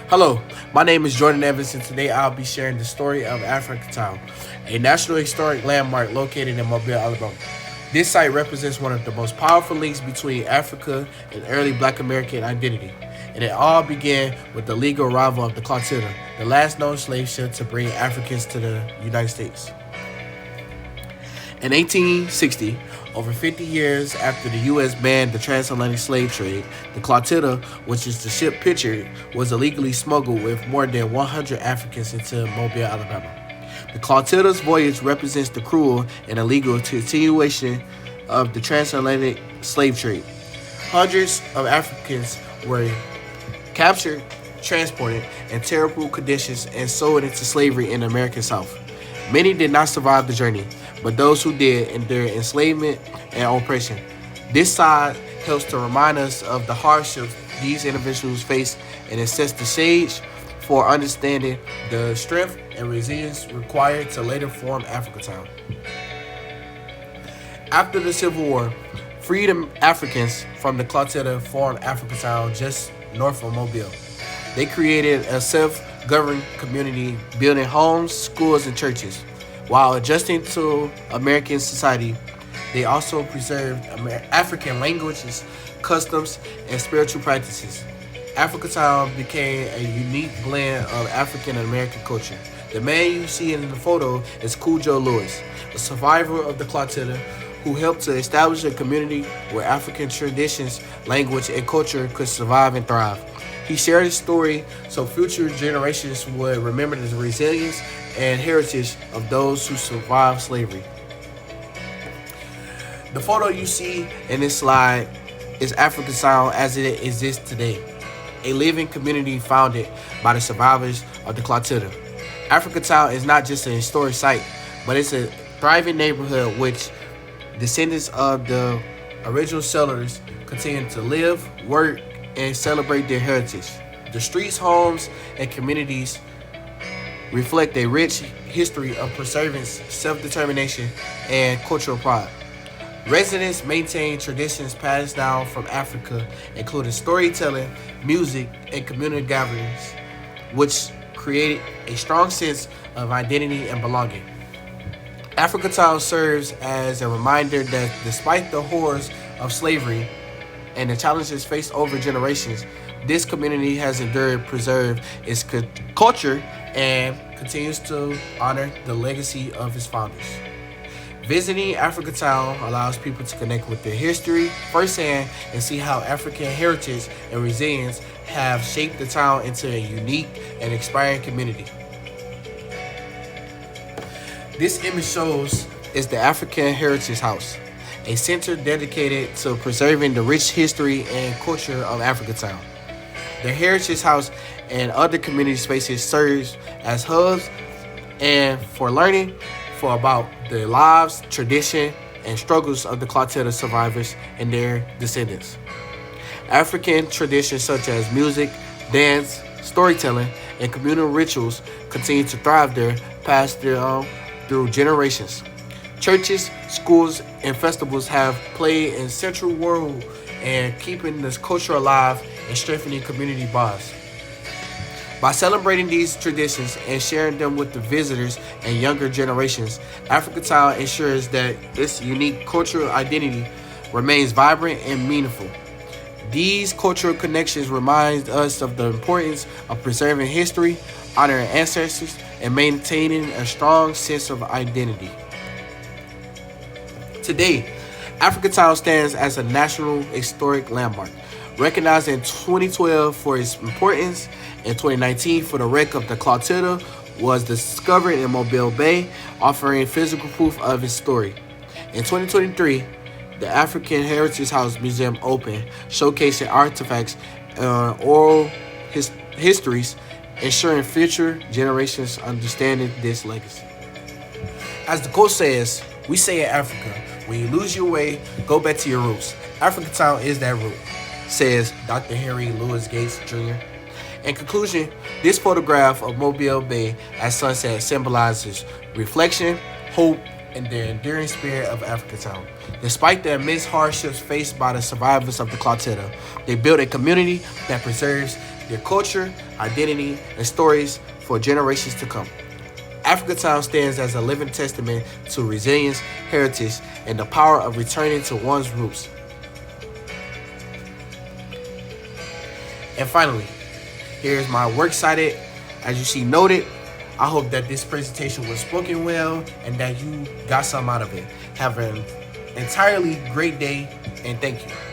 Hello, my name is Jordan Evans, and today I'll be sharing the story of Africatown, a National Historic Landmark located in Mobile, Alabama. This site represents one of the most powerful links between Africa and early Black American identity, and it all began with the legal arrival of the Clotilda, the last known slave ship to bring Africans to the United States. In 1860, over 50 years after the U.S. banned the transatlantic slave trade, the Clotilda, which is the ship pictured, was illegally smuggled with more than 100 Africans into Mobile, Alabama. The Clotilda's voyage represents the cruel and illegal continuation of the transatlantic slave trade. Hundreds of Africans were captured, transported in terrible conditions, and sold into slavery in the American South. Many did not survive the journey, but those who did endured enslavement and oppression. This side helps to remind us of the hardships these individuals faced, and it sets the stage for understanding the strength and resilience required to later form Africatown. After the Civil War, freedom Africans from the Clotilda formed Africatown just north of Mobile. They created a self-governed community, building homes, schools, and churches. While adjusting to American society, they also preserved African languages, customs, and spiritual practices. Africatown became a unique blend of African and American culture. The man you see in the photo is Joe Lewis, a survivor of the Clotilda, who helped to establish a community where African traditions, language, and culture could survive and thrive. He shared his story so future generations would remember the resilience and heritage of those who survived slavery. The photo you see in this slide is Africatown as it exists today, a living community founded by the survivors of the Clotilda. Africatown is not just a historic site, but it's a thriving neighborhood which descendants of the original settlers continue to live, work, and celebrate their heritage. The streets, homes, and communities reflect a rich history of perseverance, self-determination, and cultural pride. Residents maintain traditions passed down from Africa, including storytelling, music, and community gatherings, which created a strong sense of identity and belonging. Africatown serves as a reminder that despite the horrors of slavery and the challenges faced over generations, this community has endured, preserved its culture, and continues to honor the legacy of its founders. Visiting Africatown allows people to connect with their history firsthand and see how African heritage and resilience have shaped the town into a unique and inspiring community. This image shows is the African Heritage House, a center dedicated to preserving the rich history and culture of Africatown. The Heritage House and other community spaces serve as hubs and for learning for about the lives, tradition, and struggles of the Clotilda survivors and their descendants. African traditions such as music, dance, storytelling, and communal rituals continue to thrive there, passed down through generations. Churches, schools, and festivals have played a central role in keeping this culture alive and strengthening community bonds. By celebrating these traditions and sharing them with the visitors and younger generations, Africatown ensures that its unique cultural identity remains vibrant and meaningful. These cultural connections remind us of the importance of preserving history, honoring ancestors, and maintaining a strong sense of identity. Today, Africatown stands as a National Historic Landmark, recognized in 2012 for its importance. In 2019, for the wreck of the Clotilda was discovered in Mobile Bay, offering physical proof of its story. In 2023, the African Heritage House Museum opened, showcasing artifacts and oral histories, ensuring future generations understanding this legacy. As the quote says, we say in Africa, when you lose your way, go back to your roots. Africatown is that root, says Dr. Henry Louis Gates Jr. In conclusion, this photograph of Mobile Bay at sunset symbolizes reflection, hope, and the enduring spirit of Africatown. Despite the immense hardships faced by the survivors of the Clotilda, they built a community that preserves their culture, identity, and stories for generations to come. Africatown stands as a living testament to resilience, heritage, and the power of returning to one's roots. And finally, here's my works cited. As you see noted, I hope that this presentation was spoken well and that you got some out of it. Have an entirely great day, and thank you.